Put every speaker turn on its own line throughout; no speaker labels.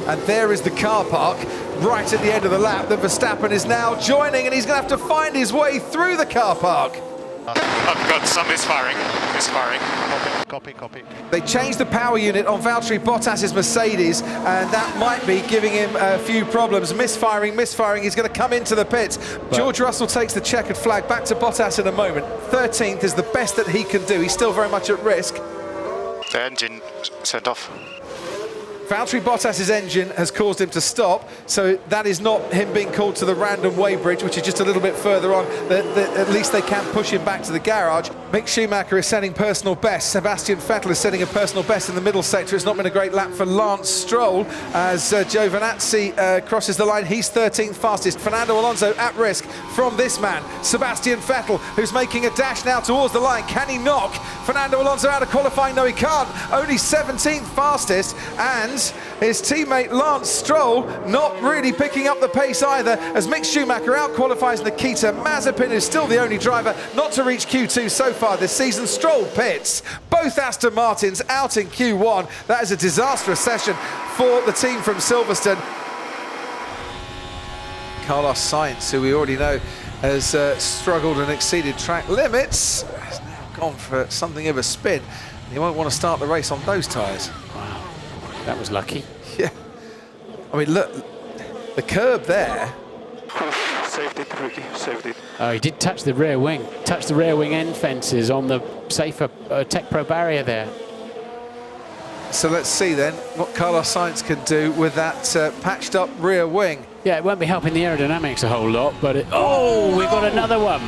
And there is the car park right at the end of the lap that Verstappen is now joining, and he's going to have to find his way through the car park.
I've got some misfiring.
Copy.
They changed the power unit on Valtteri Bottas's Mercedes, and that might be giving him a few problems. Misfiring. He's going to come into the pits. George Russell takes the checkered flag. Back to Bottas in a moment. 13th is the best that he can do. He's still very much at risk.
The engine set off.
Valtteri Bottas's engine has caused him to stop, so that is not him being called to the random weighbridge, which is just a little bit further on. At least they can push him back to the garage. Mick Schumacher is setting personal best. Sebastian Vettel is setting a personal best in the middle sector. It's not been a great lap for Lance Stroll as Giovinazzi crosses the line. He's 13th fastest. Fernando Alonso at risk from this man, Sebastian Vettel, who's making a dash now towards the line. Can he knock Fernando Alonso out of qualifying? No, he can't. Only 17th fastest, and his teammate Lance Stroll not really picking up the pace either as Mick Schumacher out-qualifies Nikita Mazepin, is still the only driver not to reach Q2 so far this season. Stroll pits. Both Aston Martins out in Q1. That is a disastrous session for the team from Silverstone. Carlos Sainz, who we already know has struggled and exceeded track limits, has now gone for something of a spin. He won't want to start the race on those tyres.
Wow. That was lucky.
Yeah. I mean, look, the curb there.
Saved it, Ricky, saved it.
Oh, he did touch the rear wing. Touched the rear wing end fences on the safer Tech Pro barrier there.
So let's see then what Carlos Sainz can do with that patched up rear wing.
Yeah, it won't be helping the aerodynamics a whole lot, but we've got another one.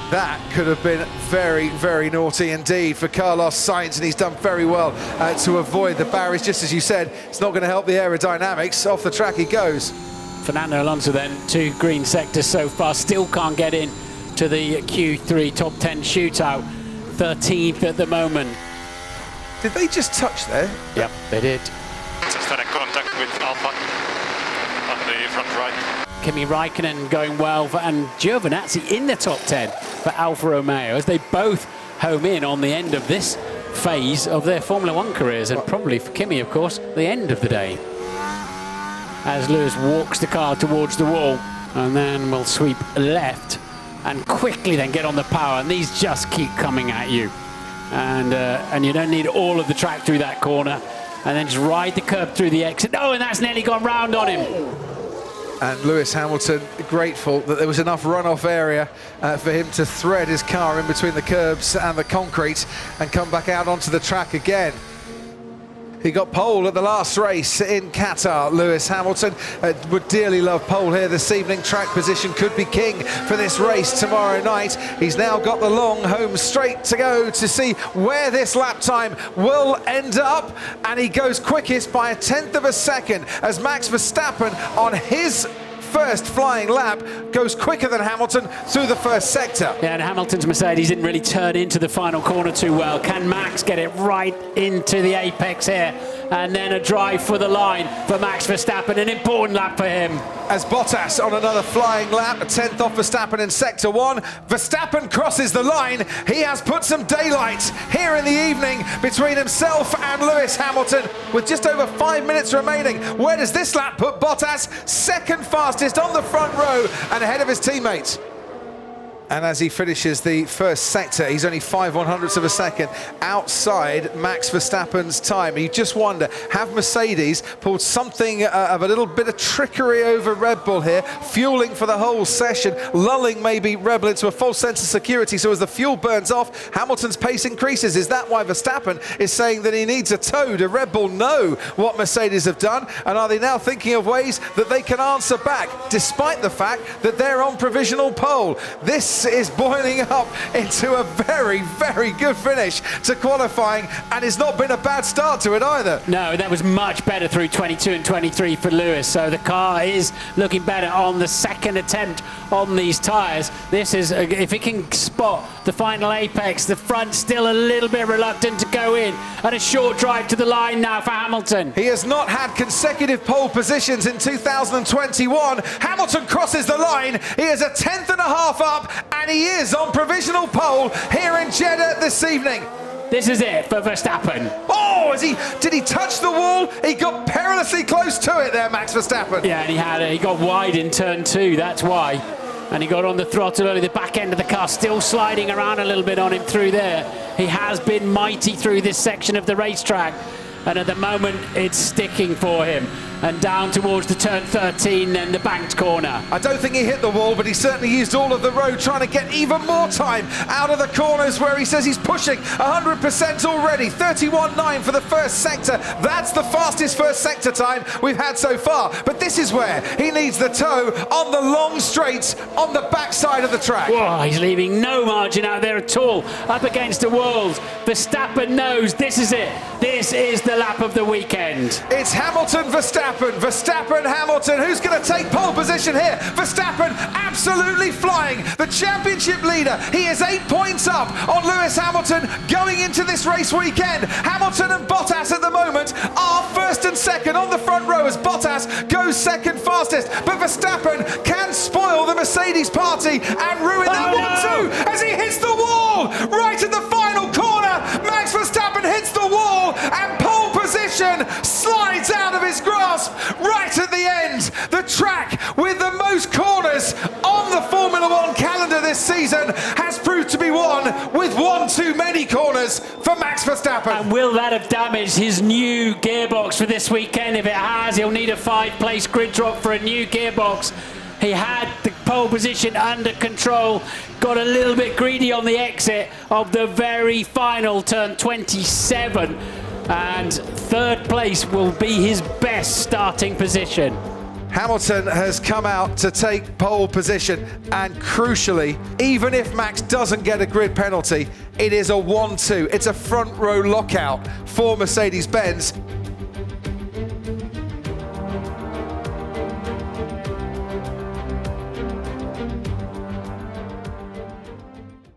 That could have been very, very naughty indeed for Carlos Sainz, and he's done very well to avoid the barriers. Just as you said, it's not going to help the aerodynamics. Off the track he goes.
Fernando Alonso then, 2 green sectors so far, still can't get in to the Q3 top 10 shootout. 13th at the moment.
Did they just touch there?
Yep, they did.
Just had a contact with Alpha on the front right.
Kimi Raikkonen going well, and Giovinazzi in the top 10 for Alfa Romeo as they both home in on the end of this phase of their Formula One careers, and probably for Kimi, of course, the end of the day. As Lewis walks the car towards the wall, and then will sweep left and quickly then get on the power, and these just keep coming at you. And you don't need all of the track through that corner, and then just ride the curb through the exit. Oh, and that's nearly gone round on him.
And Lewis Hamilton grateful that there was enough runoff area for him to thread his car in between the curbs and the concrete and come back out onto the track again. He got pole at the last race in Qatar. Lewis Hamilton would dearly love pole here this evening. Track position could be king for this race tomorrow night. He's now got the long home straight to go to see where this lap time will end up. And he goes quickest by 1/10 of a second as Max Verstappen on his first flying lap goes quicker than Hamilton through the first sector.
Yeah, and Hamilton's Mercedes didn't really turn into the final corner too well. Can Max get it right into the apex here? And then a drive for the line for Max Verstappen, an important lap for him.
As Bottas on another flying lap, a 10th off Verstappen in sector 1. Verstappen crosses the line. He has put some daylight here in the evening between himself and Lewis Hamilton with just over 5 minutes remaining. Where does this lap put Bottas? Second fastest on the front row and ahead of his teammates. And as he finishes the first sector, he's only 5/100ths of a second outside Max Verstappen's time. You just wonder, have Mercedes pulled something of a little bit of trickery over Red Bull here, fueling for the whole session, lulling maybe Red Bull into a false sense of security, so as the fuel burns off, Hamilton's pace increases. Is that why Verstappen is saying that he needs a tow? Do Red Bull know what Mercedes have done? And are they now thinking of ways that they can answer back, despite the fact that they're on provisional pole? This is boiling up into a very, very good finish to qualifying, and it's not been a bad start to it either.
No, that was much better through 22 and 23 for Lewis, so the car is looking better on the second attempt on these tyres. This is, if it can spot the final apex, the front still a little bit reluctant to go in, and a short drive to the line now for Hamilton.
He has not had consecutive pole positions in 2021. Hamilton crosses the line. He is 1/10 and a half up, and he is on provisional pole here in Jeddah this evening.
This is it for Verstappen.
Oh, did he touch the wall? He got perilously close to it there, Max Verstappen.
Yeah, and he got wide in turn 2, that's why. And he got on the throttle early, the back end of the car still sliding around a little bit on him through there. He has been mighty through this section of the racetrack. And at the moment, it's sticking for him. And down towards the turn 13 and the banked corner.
I don't think he hit the wall, but he certainly used all of the road trying to get even more time out of the corners where he says he's pushing 100% already. 31.9 for the first sector. That's the fastest first sector time we've had so far. But this is where he needs the toe on the long straights on the backside of the track.
Whoa, he's leaving no margin out there at all. Up against the walls. Verstappen knows this is it. This is the lap of the weekend.
It's Hamilton, Verstappen, Hamilton. Who's going to take pole position here? Verstappen absolutely flying. The championship leader. He is 8 points up on Lewis Hamilton going into this race weekend. Hamilton and Bottas at the moment are first and second on the front row as Bottas goes second fastest. But Verstappen can spoil the Mercedes party and ruin that 1-2 as he hits the wall right at the final corner. Max Verstappen hits the wall and pole position slides out of his grasp right at the end. The track with the most corners on the Formula One calendar this season has proved to be won with one too many corners for Max Verstappen.
And will that have damaged his new gearbox for this weekend? If it has, he'll need a 5-place grid drop for a new gearbox. He had the pole position under control, got a little bit greedy on the exit of the very final turn 27, and third place will be his best starting position.
Hamilton has come out to take pole position, and crucially, even if Max doesn't get a grid penalty, it is a 1-2. It's a front row lockout for Mercedes-Benz.